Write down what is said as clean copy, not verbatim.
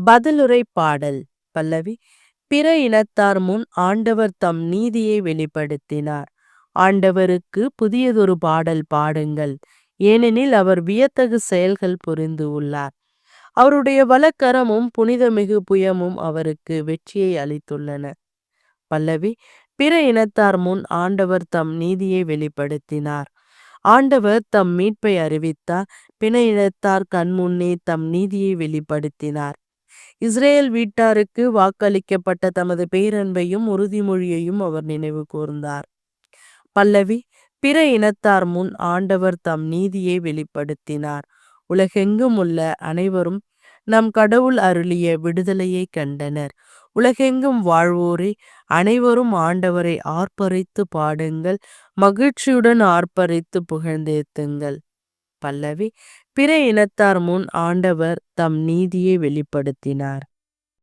பதிலுரை பாடல். பல்லவி. பிற இனத்தார் முன் ஆண்டவர் தம் நீதியை வெளிப்படுத்தினார். ஆண்டவருக்கு புதியதொரு பாடல் பாடுங்கள், ஏனெனில் அவர் வியத்தகு செயல்கள் புரிந்து உள்ளார். அவருடைய வலக்கரமும் புனிதமிகு புயமும் அவருக்கு வெற்றியை அளித்துள்ளன. பல்லவி. பிற இனத்தார் முன் ஆண்டவர் தம் நீதியை வெளிப்படுத்தினார். ஆண்டவர் தம் மீட்பை அறிவித்தார். பிற இனத்தார் கண்முன்னே தம் நீதியை வெளிப்படுத்தினார். இஸ்ரேல் வீட்டாருக்கு வாக்களிக்கப்பட்ட தமது பேரன்பையும் உறுதிமொழியையும் அவர் நினைவு கூர்ந்தார். பல்லவி. பிற இனத்தார் முன் ஆண்டவர் தம் நீதியை வெளிப்படுத்தினார். உலகெங்கும் உள்ள அனைவரும் நம் கடவுள் அருளிய விடுதலையை கண்டனர். உலகெங்கும் வாழ்வோரே, அனைவரும் ஆண்டவரை ஆர்ப்பரித்து பாடுங்கள், மகிழ்ச்சியுடன் ஆர்ப்பரித்து புகழ்ந்தேத்துங்கள். பல்லவி. பிற இனத்தார் முன் ஆண்டவர் தம் நீதியை வெளிப்படுத்தினார்.